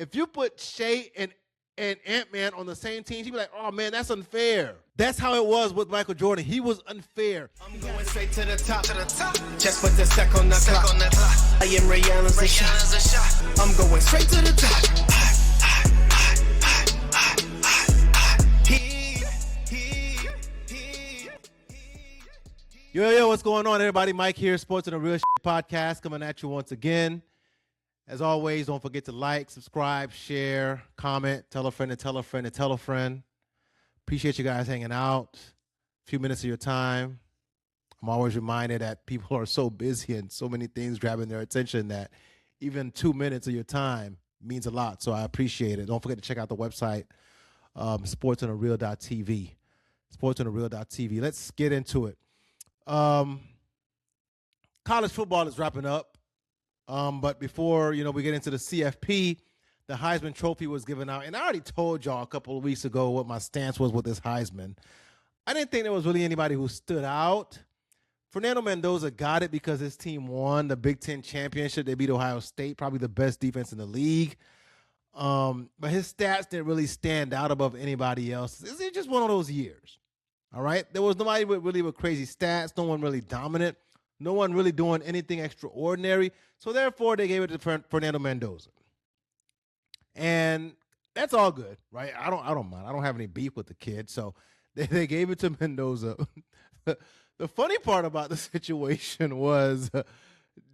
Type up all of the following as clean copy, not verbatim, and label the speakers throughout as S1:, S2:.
S1: if you put Shea and Ant-Man on the same team, he'd be like, oh, man, that's unfair. That's how it was with Michael Jordan. He was unfair.
S2: I'm going straight to the top. Just put the sec on the clock. I am Rihanna's a shot. I'm going straight to the top.
S1: Yo, what's going on, everybody? Mike here, Sports and a Real Shit Podcast, coming at you once again. As always, don't forget to like, subscribe, share, comment, tell a friend and tell a friend and tell a friend. Appreciate you guys hanging out. A few minutes of your time. I'm always reminded that people are so busy and so many things grabbing their attention that even 2 minutes of your time means a lot. So I appreciate it. Don't forget to check out the website, sportsandareal.tv. Sportsandareal.tv. Let's get into it. College football is wrapping up. But before, we get into the CFP, the Heisman Trophy was given out. And I already told y'all a couple of weeks ago what my stance was with this Heisman. I didn't think there was really anybody who stood out. Fernando Mendoza got it because his team won the Big Ten championship. They beat Ohio State, probably the best defense in the league. But his stats didn't really stand out above anybody else. It's just one of those years. All right? There was nobody with crazy stats, no one really dominant. No one really doing anything extraordinary. So, therefore, they gave it to Fernando Mendoza. And that's all good, right? I don't mind. I don't have any beef with the kid. So, they gave it to Mendoza. The funny part about the situation was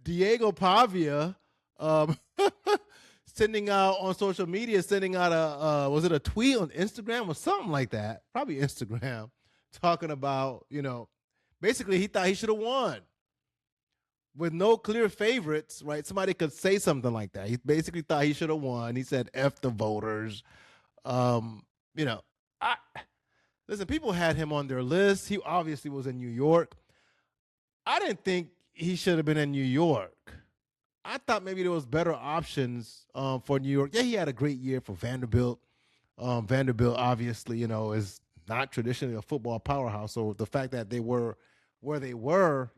S1: Diego Pavia sending out on social media, was it a tweet on Instagram or something like that? Probably Instagram, talking about, basically he thought he should have won. With no clear favorites, right? Somebody could say something like that. He basically thought he should have won. He said, F the voters. Listen, people had him on their list. He obviously was in New York. I didn't think he should have been in New York. I thought maybe there was better options for New York. Yeah, he had a great year for Vanderbilt. Vanderbilt, obviously, is not traditionally a football powerhouse. So the fact that they were where they were,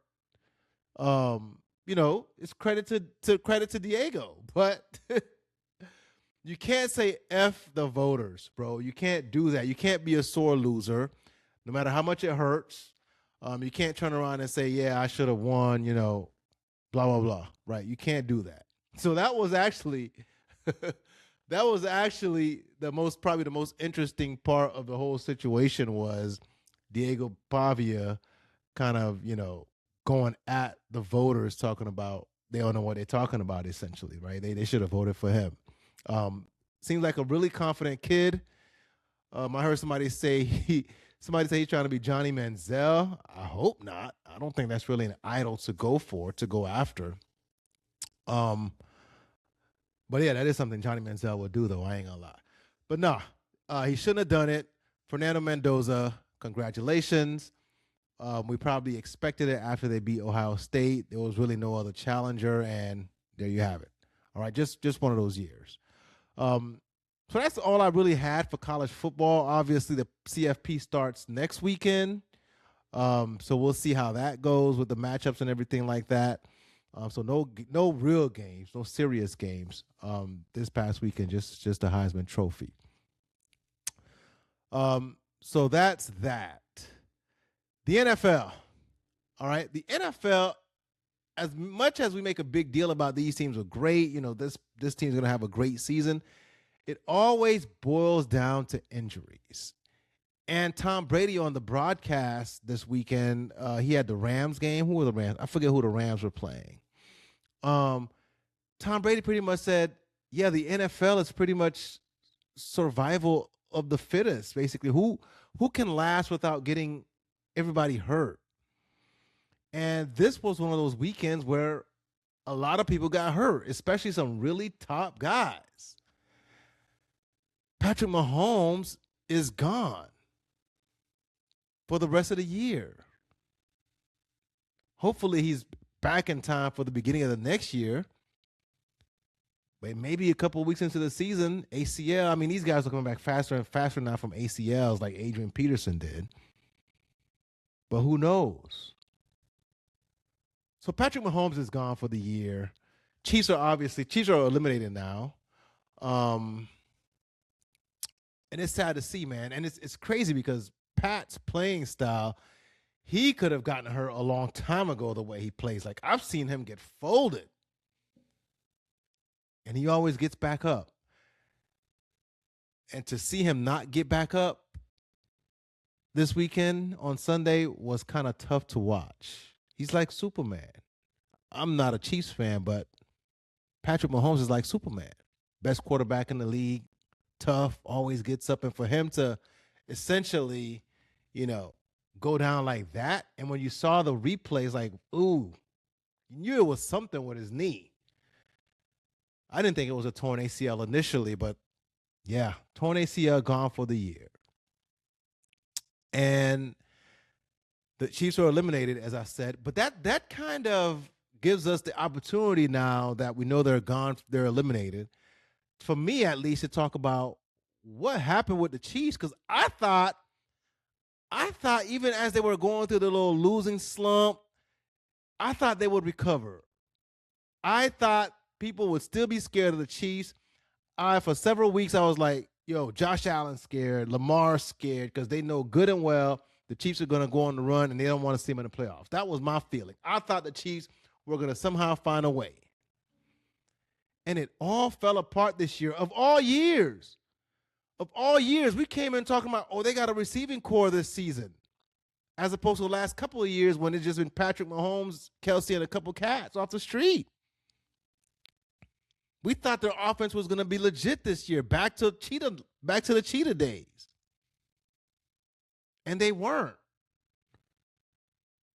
S1: it's credit to Diego, but you can't say F the voters, bro. You can't do that. You can't be a sore loser, no matter how much it hurts. You can't turn around and say, yeah, I should have won, blah, blah, blah, right? You can't do that. So that was actually, probably the most interesting part of the whole situation was Diego Pavia kind of, going at the voters, talking about they don't know what they're talking about, essentially, right? They should have voted for him. Seems like a really confident kid. I heard somebody say he's trying to be Johnny Manziel. I hope not. I don't think that's really an idol to go after. But yeah, that is something Johnny Manziel would do, though. I ain't gonna lie. But no, he shouldn't have done it. Fernando Mendoza, congratulations. We probably expected it after they beat Ohio State. There was really no other challenger, and there you have it. All right, just one of those years. So that's all I really had for college football. Obviously, the CFP starts next weekend, so we'll see how that goes with the matchups and everything like that. So no real games, no serious games this past weekend, just the Heisman Trophy. So that's that. The NFL, all right? The NFL, as much as we make a big deal about these teams are great, this team's going to have a great season, it always boils down to injuries. And Tom Brady on the broadcast this weekend, he had the Rams game. Who were the Rams? I forget who the Rams were playing. Tom Brady pretty much said, yeah, the NFL is pretty much survival of the fittest, basically. Who can last without getting everybody hurt? And this was one of those weekends where a lot of people got hurt, especially some really top guys. Patrick Mahomes is gone for the rest of the year. Hopefully he's back in time for the beginning of the next year. But maybe a couple of weeks into the season, ACL, these guys are coming back faster and faster now from ACLs like Adrian Peterson did. But who knows? So Patrick Mahomes is gone for the year. Chiefs are eliminated now. And it's sad to see, man. And it's crazy because Pat's playing style, he could have gotten hurt a long time ago the way he plays. Like, I've seen him get folded. And he always gets back up. And to see him not get back up this weekend on Sunday was kind of tough to watch. He's like Superman. I'm not a Chiefs fan, but Patrick Mahomes is like Superman. Best quarterback in the league, tough, always gets up. And for him to essentially, go down like that, and when you saw the replays, like, ooh, you knew it was something with his knee. I didn't think it was a torn ACL initially, but yeah, torn ACL, gone for the year. And the Chiefs are eliminated, as I said. But that kind of gives us the opportunity now that we know they're gone, they're eliminated, for me at least, to talk about what happened with the Chiefs. Because I thought even as they were going through the little losing slump, I thought they would recover. I thought people would still be scared of the Chiefs. For several weeks, I was like, yo, Josh Allen's scared, Lamar's scared, because they know good and well the Chiefs are going to go on the run and they don't want to see them in the playoffs. That was my feeling. I thought the Chiefs were going to somehow find a way. And it all fell apart this year. Of all years, we came in talking about, they got a receiving core this season, as opposed to the last couple of years when it's just been Patrick Mahomes, Kelsey, and a couple cats off the street. We thought their offense was going to be legit this year, back to the cheetah days. And they weren't.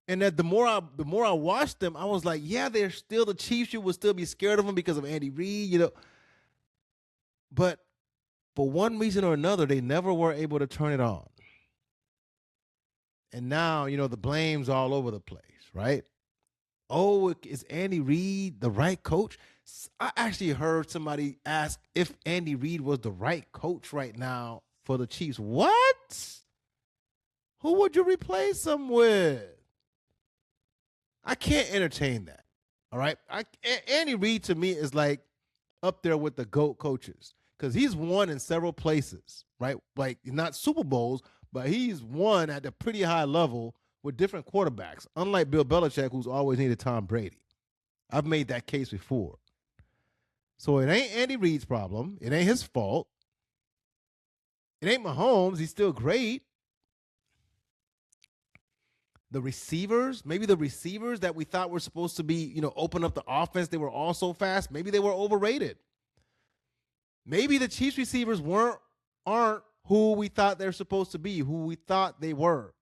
S1: And that the more I watched them, I was like, yeah, they're still the Chiefs. You would still be scared of them because of Andy Reid, But for one reason or another, they never were able to turn it on. And now, the blame's all over the place, right? Oh, is Andy Reid the right coach? I actually heard somebody ask if Andy Reid was the right coach right now for the Chiefs. What? Who would you replace him with? I can't entertain that. All right. Andy Reid to me is like up there with the GOAT coaches because he's won in several places, right? Like not Super Bowls, but he's won at a pretty high level with different quarterbacks, unlike Bill Belichick, who's always needed Tom Brady. I've made that case before. So it ain't Andy Reid's problem. It ain't his fault. It ain't Mahomes. He's still great. The receivers, maybe the receivers that we thought were supposed to be, open up the offense, they were all so fast. Maybe they were overrated. Maybe the Chiefs receivers aren't who we thought they're supposed to be, who we thought they were.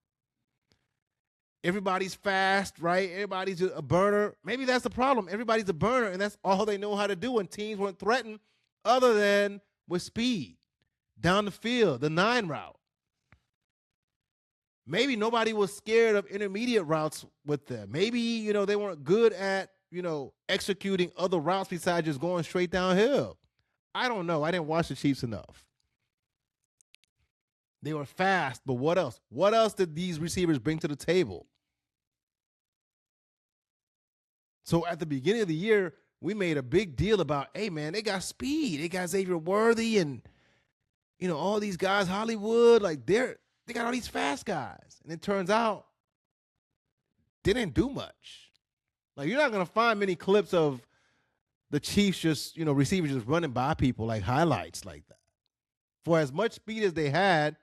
S1: Everybody's fast, right? Everybody's a burner. Maybe that's the problem. Everybody's a burner, and that's all they know how to do, and teams weren't threatened other than with speed, down the field, the 9 route. Maybe nobody was scared of intermediate routes with them. Maybe, they weren't good at, executing other routes besides just going straight downhill. I don't know. I didn't watch the Chiefs enough. They were fast, but what else? What else did these receivers bring to the table? So at the beginning of the year, we made a big deal about, hey, man, they got speed. They got Xavier Worthy and, all these guys, Hollywood, like they got all these fast guys. And it turns out they didn't do much. Like you're not going to find many clips of the Chiefs just, receivers just running by people like highlights like that. For as much speed as they had,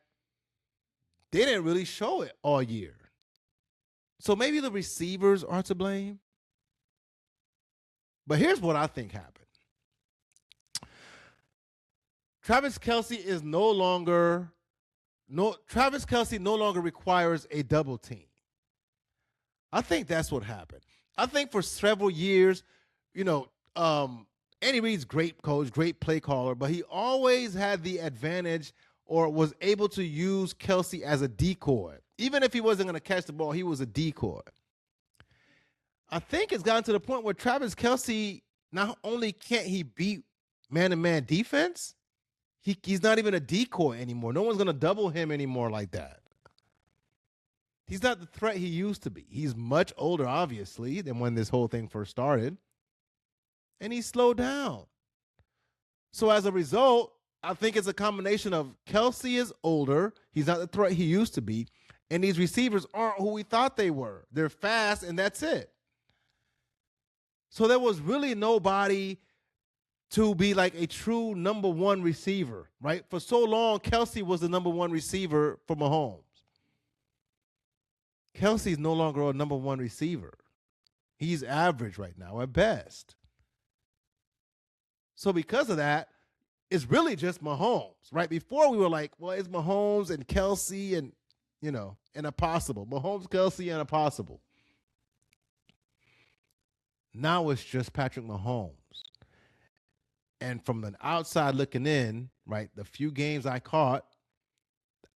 S1: they didn't really show it all year. So maybe the receivers are to blame. But here's what I think happened. Travis Kelce no longer requires a double team. I think that's what happened. I think for several years, Andy Reid's great coach, great play caller, but he always had the advantage or was able to use Kelce as a decoy. Even if he wasn't going to catch the ball, he was a decoy. I think it's gotten to the point where Travis Kelce, not only can't he beat man-to-man defense, he's not even a decoy anymore. No one's going to double him anymore like that. He's not the threat he used to be. He's much older, obviously, than when this whole thing first started. And he's slowed down. So as a result, I think it's a combination of Kelsey is older. He's not the threat he used to be. And these receivers aren't who we thought they were. They're fast, and that's it. So there was really nobody to be like a true number one receiver, right? For so long, Kelsey was the number one receiver for Mahomes. Kelsey's no longer a number one receiver. He's average right now at best. So because of that, it's really just Mahomes, right? Before we were like, well, it's Mahomes and Kelsey and, and a possible. Mahomes, Kelsey, and a possible. Now it's just Patrick Mahomes. And from the outside looking in, right, the few games I caught,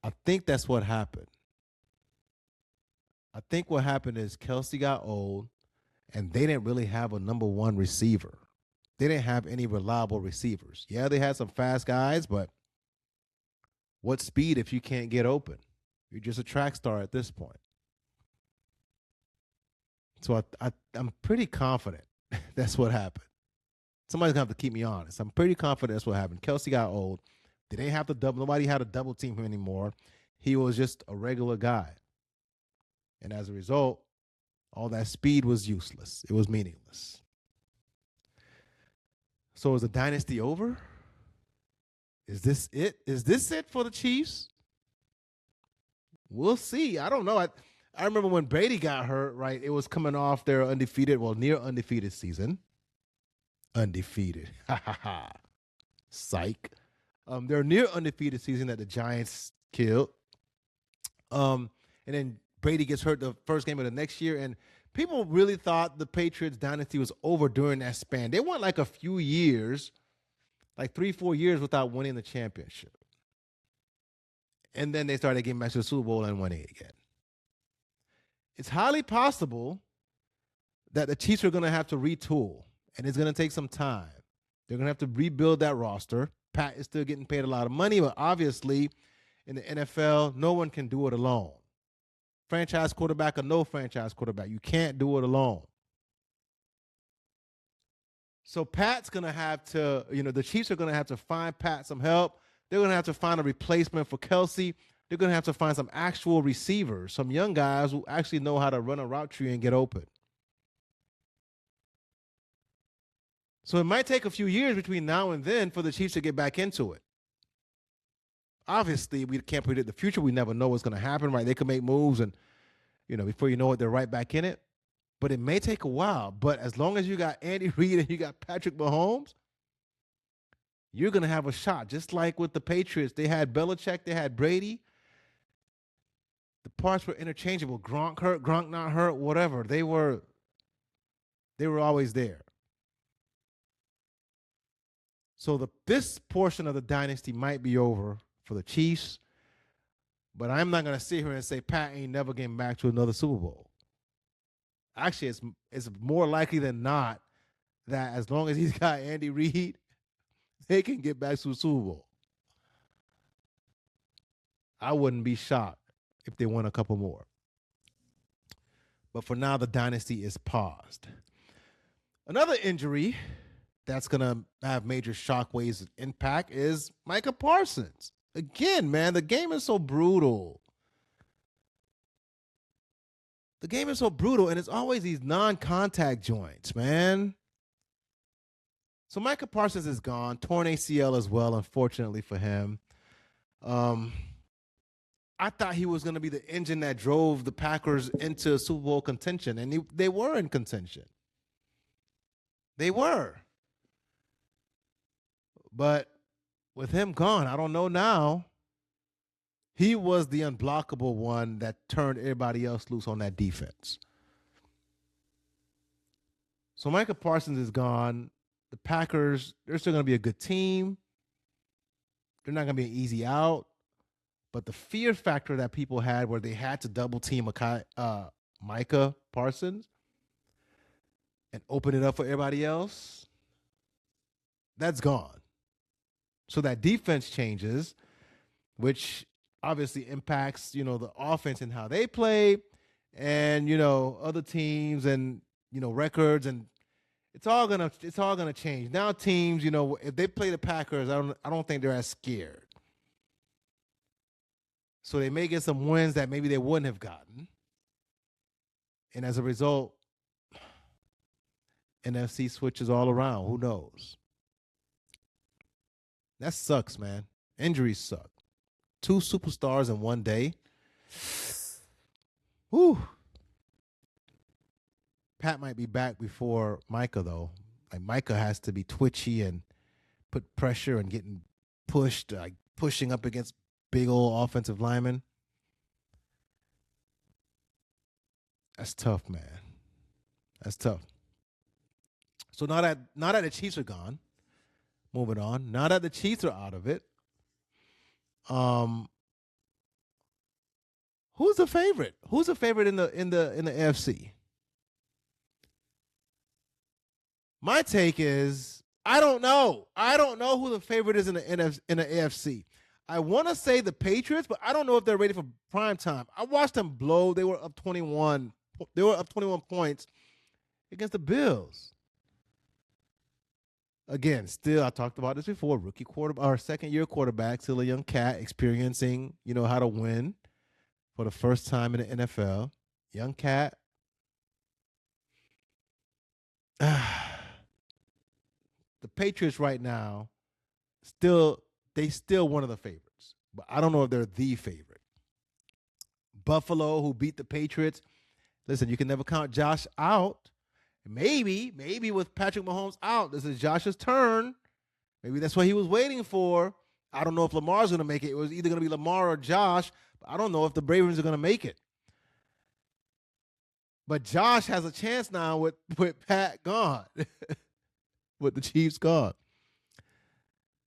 S1: I think that's what happened. I think what happened is Kelsey got old, and they didn't really have a number one receiver. They didn't have any reliable receivers. Yeah, they had some fast guys, but what speed if you can't get open? You're just a track star at this point. So I'm pretty confident that's what happened. Somebody's going to have to keep me honest. I'm pretty confident that's what happened. Kelsey got old. They didn't have to double. Nobody had to double team him anymore. He was just a regular guy. And as a result, all that speed was useless. It was meaningless. So is the dynasty over? Is this it? Is this it for the Chiefs? We'll see. I don't know. I remember when Brady got hurt, right? It was coming off their near undefeated season. Undefeated. Ha ha ha. Psych. Their near undefeated season that the Giants killed. And then Brady gets hurt the first game of the next year, and people really thought the Patriots dynasty was over during that span. They went like a few years, like 3-4 years without winning the championship. And then they started getting back to the Super Bowl and winning again. It's highly possible that the Chiefs are going to have to retool, and it's going to take some time. They're going to have to rebuild that roster. Pat is still getting paid a lot of money, but obviously in the NFL, no one can do it alone. Franchise quarterback or no franchise quarterback, you can't do it alone. So Pat's going to have to, the Chiefs are going to have to find Pat some help. They're going to have to find a replacement for Kelsey. They're going to have to find some actual receivers, some young guys who actually know how to run a route tree and get open. So it might take a few years between now and then for the Chiefs to get back into it. Obviously, we can't predict the future. We never know what's going to happen, right? They could make moves and, before you know it, they're right back in it. But it may take a while. But as long as you got Andy Reid and you got Patrick Mahomes, you're going to have a shot. Just like with the Patriots, they had Belichick, they had Brady. The parts were interchangeable. Gronk hurt, Gronk not hurt, whatever. They were always there. So this portion of the dynasty might be over for the Chiefs, but I'm not going to sit here and say Pat ain't never getting back to another Super Bowl. Actually, it's more likely than not that as long as he's got Andy Reid, they can get back to a Super Bowl. I wouldn't be shocked if they won a couple more. But for now, the dynasty is paused. Another injury that's going to have major shockwaves impact is Micah Parsons. Again, man, the game is so brutal. The game is so brutal, and it's always these non-contact joints, man. So Micah Parsons is gone, torn ACL as well, unfortunately for him. I thought he was going to be the engine that drove the Packers into Super Bowl contention, and they were in contention. They were. But with him gone, I don't know now. He was the unblockable one that turned everybody else loose on that defense. So Micah Parsons is gone. The Packers, they're still going to be a good team. They're not going to be an easy out. But the fear factor that people had where they had to double team Micah Parsons and open it up for everybody else, that's gone. So that defense changes, which obviously impacts, the offense and how they play and, other teams and, records. And It's all gonna change. Now teams, if they play the Packers, I don't think they're as scared. So they may get some wins that maybe they wouldn't have gotten. And as a result, NFC switches all around. Who knows? That sucks, man. Injuries suck. 2 superstars in one day. Whew. Pat might be back before Micah, though. Like Micah has to be twitchy and put pressure and getting pushed, like pushing up against big old offensive linemen. That's tough, man. That's tough. So now that the Chiefs are gone, moving on. Now that the Chiefs are out of it, who's the favorite? Who's the favorite in the AFC? My take is I don't know. I don't know who the favorite is in the AFC. I want to say the Patriots, but I don't know if they're ready for prime time. I watched them blow. They were up 21. They were up 21 points against the Bills. Again, still, I talked about this before. Rookie quarterback or second-year quarterback, still a young cat, experiencing, how to win for the first time in the NFL. Young cat. The Patriots right now, still one of the favorites, but I don't know if they're the favorite. Buffalo, who beat the Patriots. Listen, you can never count Josh out. Maybe with Patrick Mahomes out, this is Josh's turn. Maybe that's what he was waiting for. I don't know if Lamar's going to make it. It was either going to be Lamar or Josh, but I don't know if the Ravens are going to make it. But Josh has a chance now with Pat gone, with the Chiefs gone.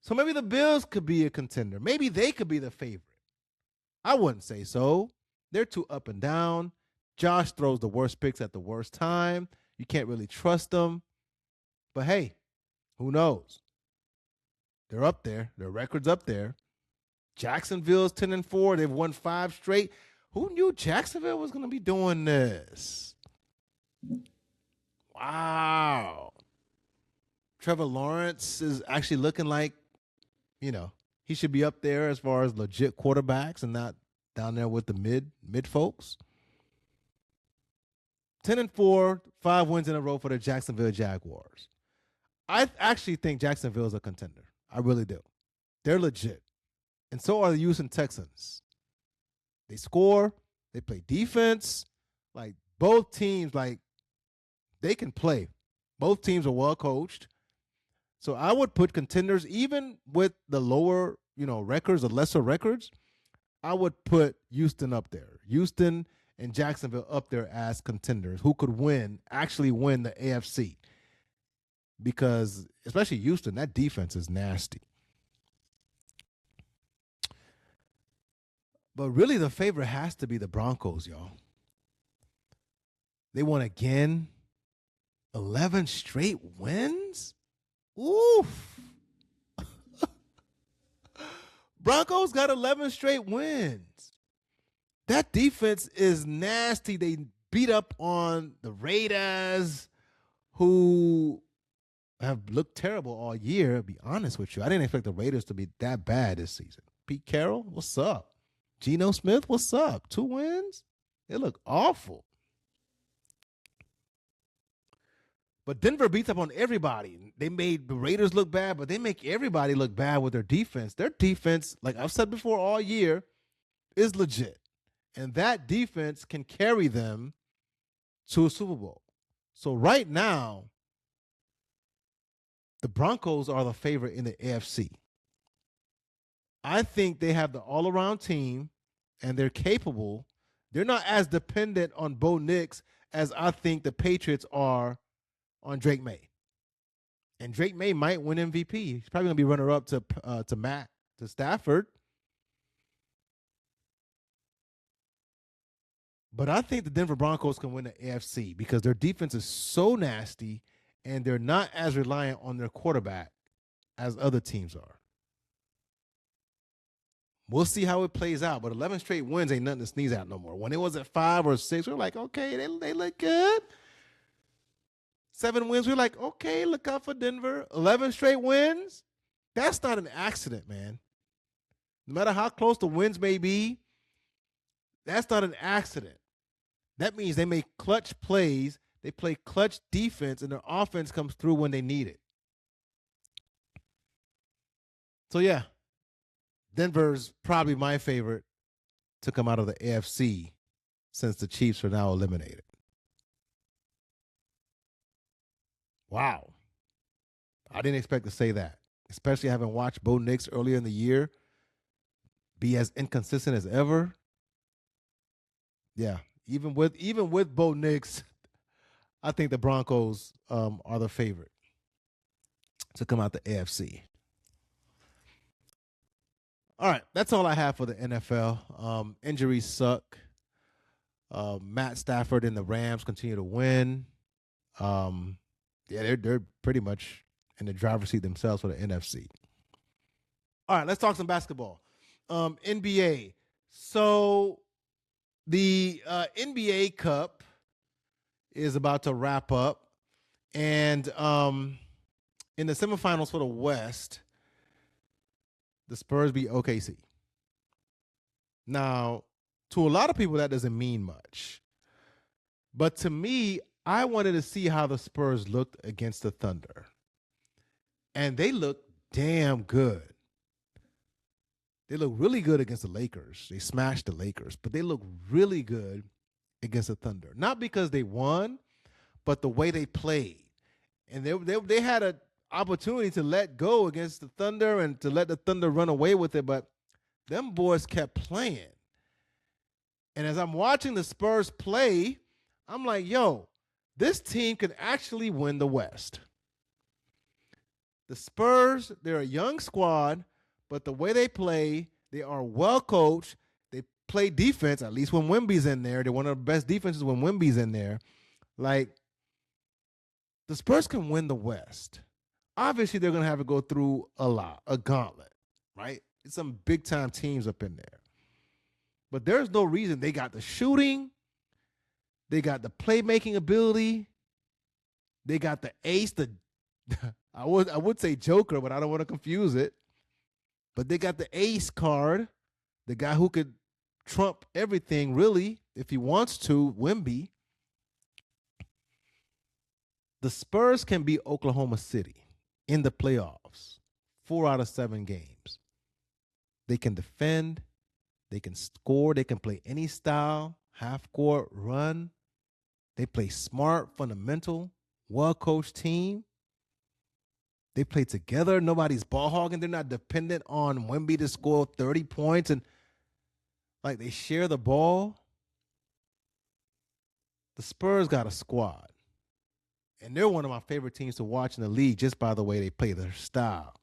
S1: So maybe the Bills could be a contender. Maybe they could be the favorite. I wouldn't say so. They're too up and down. Josh throws the worst picks at the worst time. You can't really trust them. But hey, who knows? They're up there. Their record's up there. Jacksonville's 10-4. They've won 5 straight. Who knew Jacksonville was going to be doing this? Wow. Trevor Lawrence is actually looking like, he should be up there as far as legit quarterbacks and not down there with the mid folks. 10-4, 5 wins in a row for the Jacksonville Jaguars. I actually think Jacksonville is a contender. I really do. They're legit. And so are the Houston Texans. They score. They play defense. Like, both teams, they can play. Both teams are well coached. So I would put contenders, even with the lower, records, the lesser records, I would put Houston up there. Houston and Jacksonville up there as contenders who could actually win the AFC. Because, especially Houston, that defense is nasty. But really, the favorite has to be the Broncos, y'all. They won again. 11 straight wins? Oof. Broncos got 11 straight wins. That defense is nasty. They beat up on the Raiders, who have looked terrible all year, to be honest with you. I didn't expect the Raiders to be that bad this season. Pete Carroll, what's up? Geno Smith, what's up? 2 wins? They look awful. But Denver beats up on everybody. They made the Raiders look bad, but they make everybody look bad with their defense. Their defense, like I've said before all year, is legit. And that defense can carry them to a Super Bowl. So right now, the Broncos are the favorite in the AFC. I think they have the all-around team, and they're capable. They're not as dependent on Bo Nix as I think the Patriots are on Drake May. And Drake May might win MVP. He's probably going to be runner-up to Stafford. But I think the Denver Broncos can win the AFC because their defense is so nasty and they're not as reliant on their quarterback as other teams are. We'll see how it plays out, but 11 straight wins ain't nothing to sneeze at no more. When it was at 5 or 6, we were like, okay, they look good. 7 wins. We're like, okay, look out for Denver. 11 straight wins. That's not an accident, man. No matter how close the wins may be, that's not an accident. That means they make clutch plays, they play clutch defense, and their offense comes through when they need it. So, yeah, Denver's probably my favorite to come out of the AFC since the Chiefs are now eliminated. Wow. I didn't expect to say that, especially having watched Bo Nix earlier in the year be as inconsistent as ever. Yeah, even with Bo Nix, I think the Broncos are the favorite to come out the AFC. All right, that's all I have for the NFL. Injuries suck. Matt Stafford and the Rams continue to win. They're pretty much in the driver's seat themselves for the NFC. All right, let's talk some basketball. NBA. So the NBA Cup is about to wrap up. And in the semifinals for the West, the Spurs beat OKC. Now, to a lot of people, that doesn't mean much. But to me, I wanted to see how the Spurs looked against the Thunder. And they looked damn good. They look really good against the Lakers. They smashed the Lakers, but they look really good against the Thunder. Not because they won, but the way they played. And they had an opportunity to let go against the Thunder and to let the Thunder run away with it, but them boys kept playing. And as I'm watching the Spurs play, I'm like, yo, this team can actually win the West. The Spurs, they're a young squad, but the way they play, they are well coached. They play defense, at least when Wemby's in there. They're one of the best defenses when Wemby's in there. Like, the Spurs can win the West. Obviously, they're going to have to go through a gauntlet, right? It's some big-time teams up in there. But there's no reason. They got the shooting. They got the playmaking ability. They got the ace. I would say Joker, but I don't want to confuse it. But they got the ace card, the guy who could trump everything, really, if he wants to, Wemby. The Spurs can beat Oklahoma City in the playoffs, 4 out of 7 games. They can defend. They can score. They can play any style, half-court, run. They play smart, fundamental, well-coached team. They play together. Nobody's ball hogging. They're not dependent on Wemby to score 30 points. And, like, they share the ball. The Spurs got a squad. And they're one of my favorite teams to watch in the league just by the way they play, their style.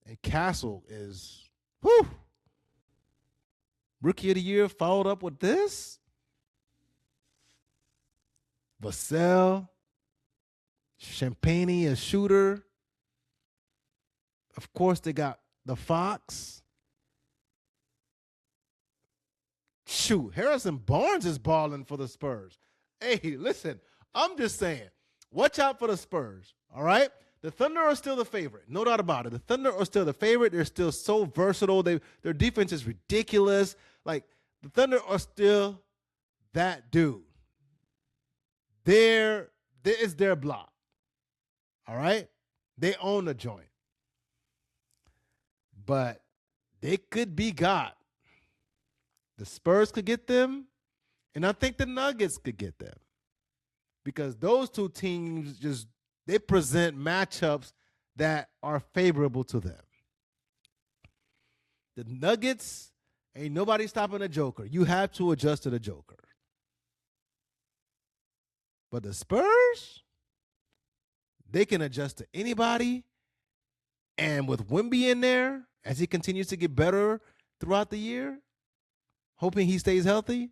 S1: And Castle is, whew, Rookie of the Year followed up with this. Vassell. Champagne, a shooter. Of course, they got the Fox. Shoot, Harrison Barnes is balling for the Spurs. Hey, listen, I'm just saying, watch out for the Spurs, all right? The Thunder are still the favorite, no doubt about it. The Thunder are still the favorite. They're still so versatile. Their defense is ridiculous. Like, the Thunder are still that dude. There is their block. All right? They own the joint. But they could be got. The Spurs could get them, and I think the Nuggets could get them. Because those two teams they present matchups that are favorable to them. The Nuggets, ain't nobody stopping the Joker. You have to adjust to the Joker. But the Spurs, they can adjust to anybody. And with Wemby in there, as he continues to get better throughout the year, hoping he stays healthy,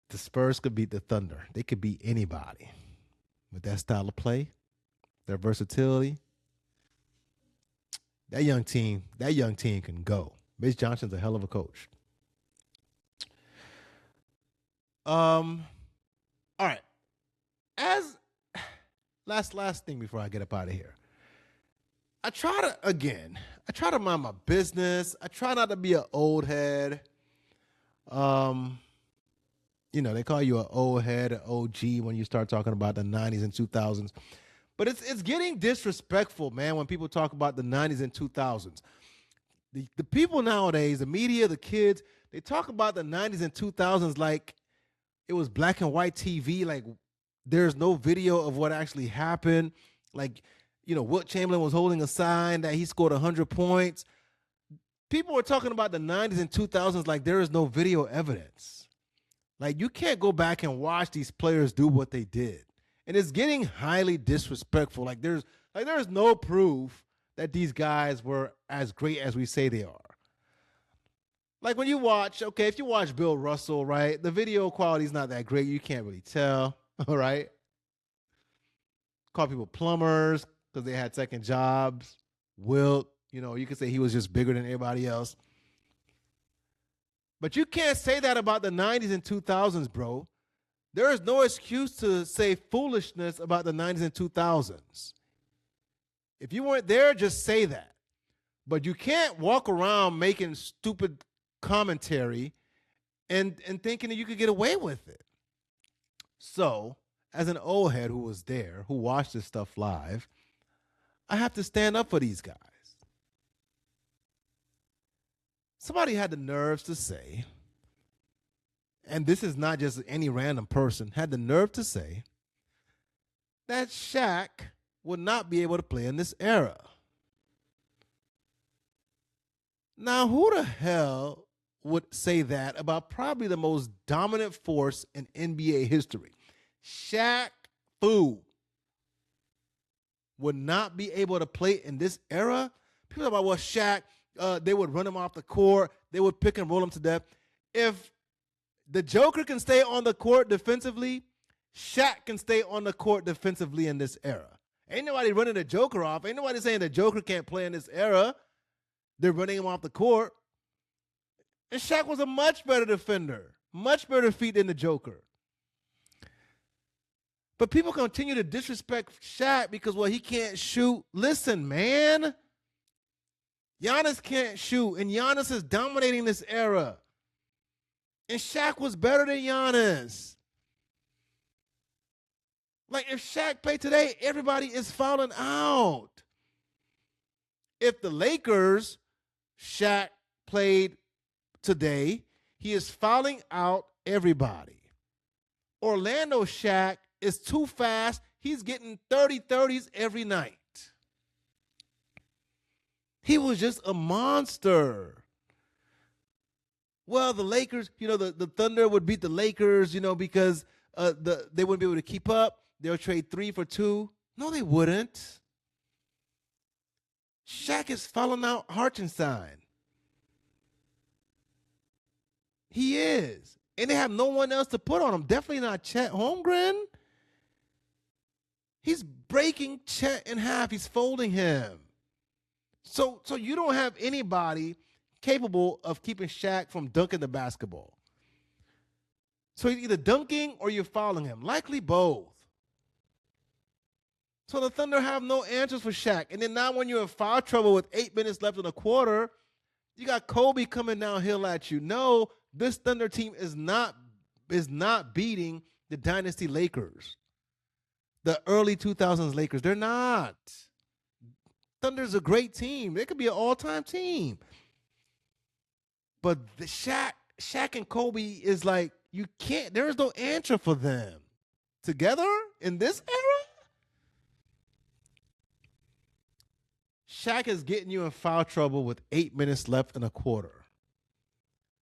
S1: the Spurs could beat the Thunder. They could beat anybody with that style of play, their versatility. That young team can go. Mitch Johnson's a hell of a coach. last thing before I get up out of here. I try to mind my business. I try not to be an old head. They call you an old head, an OG when you start talking about the 90s and 2000s. But it's getting disrespectful, man, when people talk about the 90s and 2000s. The people nowadays, the media, the kids, they talk about the 90s and 2000s like it was black and white TV, like there's no video of what actually happened. Like, Wilt Chamberlain was holding a sign that he scored 100 points. People were talking about the 90s and 2000s like there is no video evidence. Like, you can't go back and watch these players do what they did. And it's getting highly disrespectful. Like there's no proof that these guys were as great as we say they are. Like when you watch, if you watch Bill Russell, right, the video quality is not that great. You can't really tell, all right? Call people plumbers because they had second jobs. Wilt, you could say he was just bigger than everybody else. But you can't say that about the 90s and 2000s, bro. There is no excuse to say foolishness about the 90s and 2000s. If you weren't there, just say that. But you can't walk around making stupid commentary and thinking that you could get away with it. So, as an old head who was there, who watched this stuff live, I have to stand up for these guys. Somebody had the nerves to say, and this is not just any random person, had the nerve to say that Shaq would not be able to play in this era. Now, who the hell would say that about probably the most dominant force in NBA history? Shaq Fu would not be able to play in this era? People talk about, well, Shaq, they would run him off the court. They would pick and roll him to death. If the Joker can stay on the court defensively, Shaq can stay on the court defensively in this era. Ain't nobody running the Joker off. Ain't nobody saying the Joker can't play in this era. They're running him off the court. And Shaq was a much better defender, much better feet than the Joker. But people continue to disrespect Shaq because, well, he can't shoot. Listen, man. Giannis can't shoot, and Giannis is dominating this era. And Shaq was better than Giannis. Like, if Shaq played today, everybody is fouling out. If the Lakers, Shaq played today, he is fouling out everybody. Orlando Shaq is too fast. He's getting 30-30s every night. He was just a monster. Well, the Lakers, the Thunder would beat the Lakers, because they wouldn't be able to keep up. They'll trade 3 for 2. No, they wouldn't. Shaq is fouling out Hartenstein. He is. And they have no one else to put on him. Definitely not Chet Holmgren. He's breaking Chet in half. He's folding him. So you don't have anybody capable of keeping Shaq from dunking the basketball. So he's either dunking or you're fouling him. Likely both. So the Thunder have no answers for Shaq. And then now when you're in foul trouble with 8 minutes left in the quarter, you got Kobe coming downhill at you. No, this Thunder team is not beating the Dynasty Lakers. The early 2000s Lakers. They're not. Thunder's a great team. They could be an all-time team. But the Shaq and Kobe is like, you can't, there is no answer for them. Together in this era? Shaq is getting you in foul trouble with 8 minutes left in a quarter.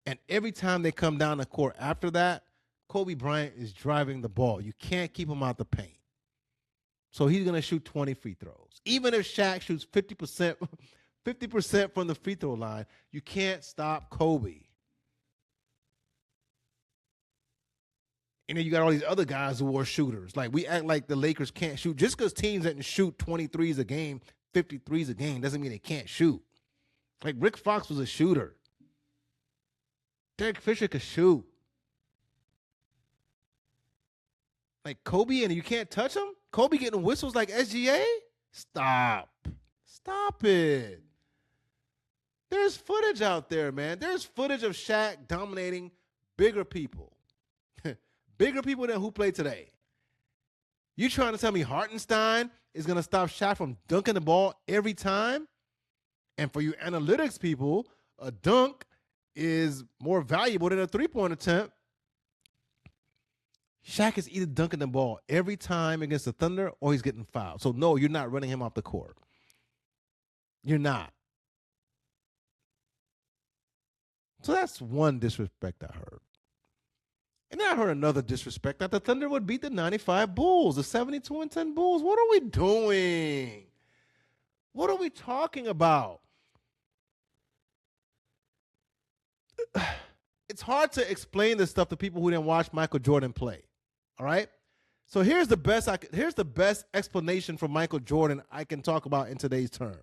S1: And every time they come down the court after that, Kobe Bryant is driving the ball. You can't keep him out the paint. So he's going to shoot 20 free throws. Even if Shaq shoots 50% from the free throw line, you can't stop Kobe. And then you got all these other guys who are shooters. Like, we act like the Lakers can't shoot. Just because teams didn't shoot 23s a game, 53s a game, doesn't mean they can't shoot. Like, Rick Fox was a shooter. Derek Fisher could shoot. Like, Kobe, and you can't touch him? Kobe getting whistles like SGA? Stop it. There's footage out there, man. There's footage of Shaq dominating bigger people. Bigger people than who play today. You trying to tell me Hartenstein is going to stop Shaq from dunking the ball every time? And for you analytics people, a dunk is more valuable than a three-point attempt. Shaq is either dunking the ball every time against the Thunder or he's getting fouled. So, no, you're not running him off the court. You're not. So that's one disrespect I heard. And then I heard another disrespect that the Thunder would beat the 95 Bulls, the 72-10 Bulls. What are we doing? What are we talking about? It's hard to explain this stuff to people who didn't watch Michael Jordan play. All right? So here's the best explanation for Michael Jordan I can talk about in today's terms.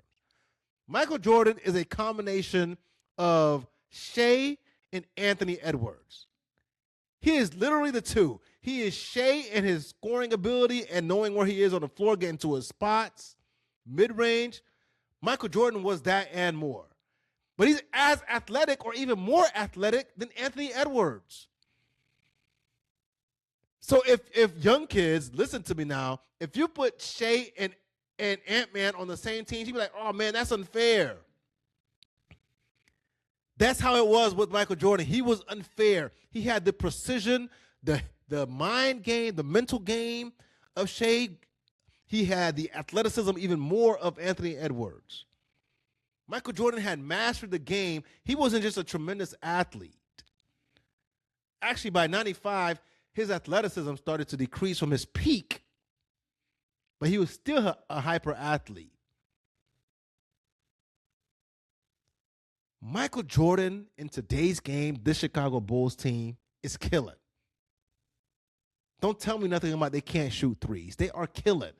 S1: Michael Jordan is a combination of Shea and Anthony Edwards. He is literally the two. He is Shea in his scoring ability and knowing where he is on the floor, getting to his spots, mid-range. Michael Jordan was that and more. But he's as athletic or even more athletic than Anthony Edwards. So if young kids, listen to me now, if you put Shea and Ant-Man on the same team, you'd be like, oh, man, that's unfair. That's how it was with Michael Jordan. He was unfair. He had the precision, the mind game, the mental game of Shea. He had the athleticism even more of Anthony Edwards. Michael Jordan had mastered the game. He wasn't just a tremendous athlete. Actually, by 95, his athleticism started to decrease from his peak, but he was still a hyper athlete. Michael Jordan in today's game, this Chicago Bulls team is killing. Don't tell me nothing about they can't shoot threes. They are killing.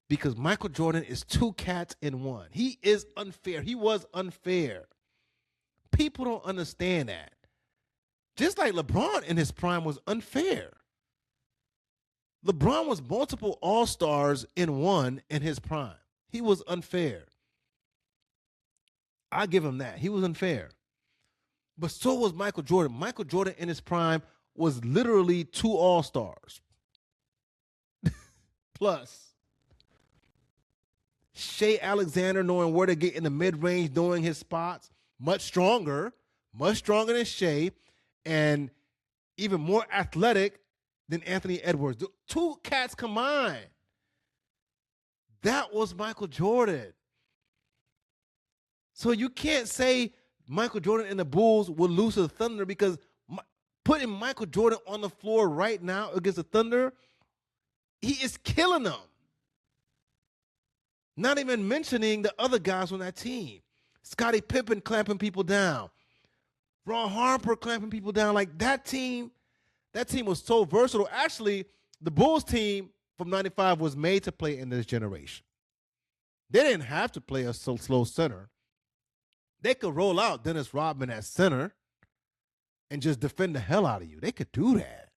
S1: Because Michael Jordan is two cats in one. He is unfair. He was unfair. People don't understand that. Just like LeBron in his prime was unfair. LeBron was multiple All-Stars in one in his prime. He was unfair. I give him that. He was unfair. But so was Michael Jordan. Michael Jordan in his prime was literally two All-Stars. Plus, Shea Alexander knowing where to get in the mid-range, knowing his spots, much stronger than Shea, and even more athletic than Anthony Edwards. The two cats combined. That was Michael Jordan. So you can't say Michael Jordan and the Bulls will lose to the Thunder because putting Michael Jordan on the floor right now against the Thunder, he is killing them. Not even mentioning the other guys on that team. Scottie Pippen clamping people down. Ron Harper clamping people down. Like that team was so versatile. Actually, the Bulls team from 95 was made to play in this generation. They didn't have to play a slow center. They could roll out Dennis Rodman at center and just defend the hell out of you. They could do that.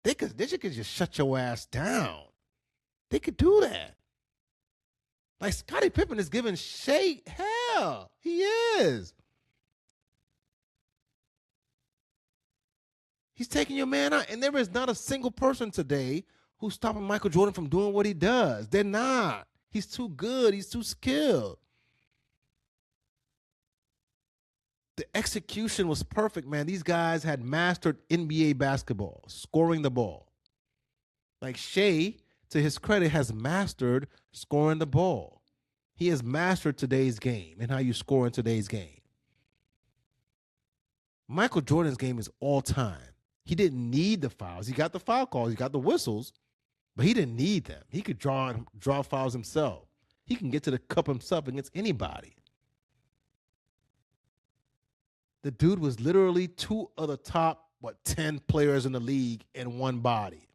S1: They could just shut your ass down. They could do that. Like Scottie Pippen is giving Shea hell. He is. He's taking your man out. And there is not a single person today who's stopping Michael Jordan from doing what he does. They're not. He's too good. He's too skilled. The execution was perfect, man. These guys had mastered NBA basketball, scoring the ball. Like Shea, to his credit, has mastered scoring the ball. He has mastered today's game and how you score in today's game. Michael Jordan's game is all time. He didn't need the fouls. He got the foul calls. He got the whistles, but he didn't need them. He could draw fouls himself. He can get to the cup himself against anybody. The dude was literally two of the top, 10 players in the league in one body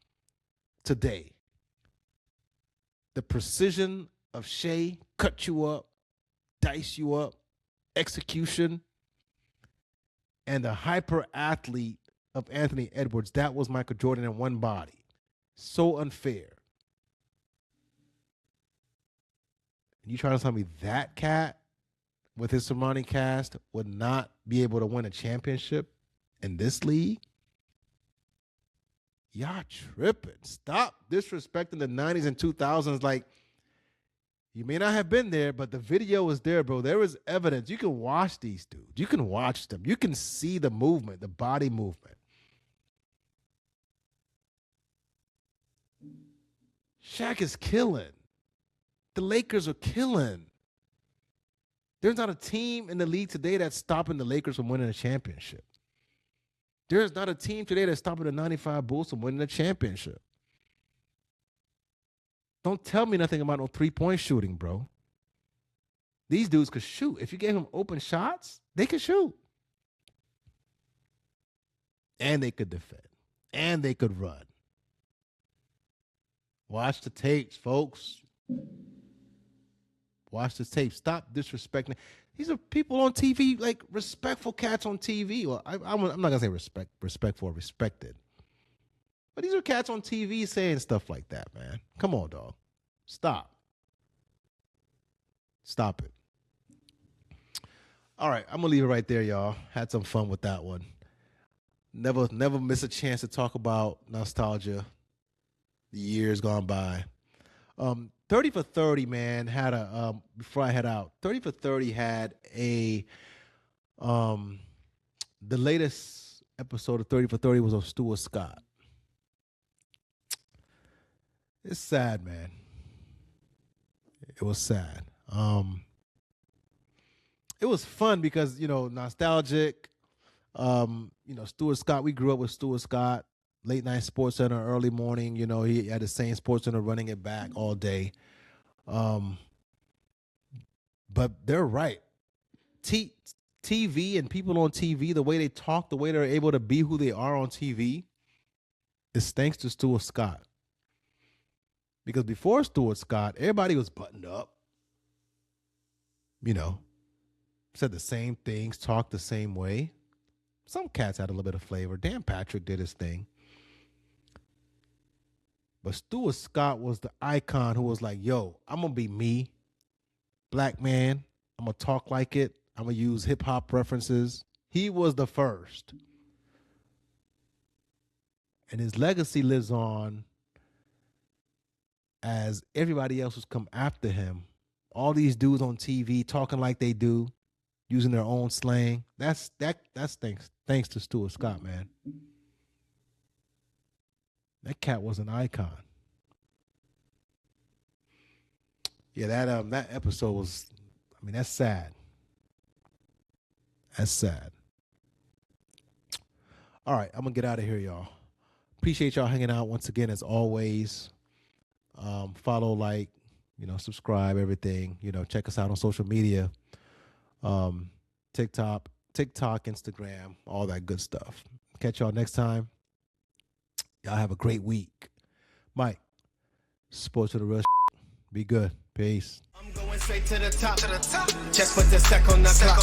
S1: today. The precision of Shea, cut you up, dice you up, execution, and the hyper athlete of Anthony Edwards, that was Michael Jordan in one body. So unfair. And you trying to tell me that cat with his surrounding cast would not be able to win a championship in this league? Y'all tripping. Stop disrespecting the 90s and 2000s. Like, you may not have been there, but the video is there, bro. There is evidence. You can watch these dudes. You can watch them. You can see the movement, the body movement. Shaq is killing. The Lakers are killing. There's not a team in the league today that's stopping the Lakers from winning a championship. There's not a team today that's stopping the 95 Bulls from winning a championship. Don't tell me nothing about no three-point shooting, bro. These dudes could shoot. If you gave them open shots, they could shoot. And they could defend. And they could run. Watch the tapes, folks. Watch the tapes. Stop disrespecting. These are people on TV, like respectful cats on TV. Well, I'm not going to say respectful or respected. But these are cats on TV saying stuff like that, man. Come on, dog. Stop. Stop it. All right, I'm going to leave it right there, y'all. Had some fun with that one. Never miss a chance to talk about nostalgia. The years gone by. 30 for 30, man, had a before I head out, 30 for 30 had a the latest episode of 30 for 30 was of Stuart Scott. It's sad, man. It was sad. It was fun because, nostalgic. Stuart Scott, we grew up with Stuart Scott. Late night Sports Center, early morning. He had the same Sports Center running it back all day. But they're right. TV and people on TV, the way they talk, the way they're able to be who they are on TV, is thanks to Stuart Scott. Because before Stuart Scott, everybody was buttoned up. Said the same things, talked the same way. Some cats had a little bit of flavor. Dan Patrick did his thing. But Stuart Scott was the icon who was like, yo, I'm going to be me, black man. I'm going to talk like it. I'm going to use hip-hop references. He was the first. And his legacy lives on as everybody else who's come after him. All these dudes on TV talking like they do, using their own slang. That's thanks to Stuart Scott, man. That cat was an icon. Yeah, that episode was, that's sad. That's sad. All right, I'm going to get out of here, y'all. Appreciate y'all hanging out once again, as always. Follow, like, subscribe, everything. Check us out on social media. TikTok, Instagram, all that good stuff. Catch y'all next time. Y'all have a great week. Mike, sports to the real. Be good. Peace.
S2: I'm going straight to the top. Just put the stack on the clock.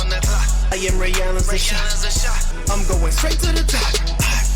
S2: I am Rihanna's a shot. I'm going straight to the top.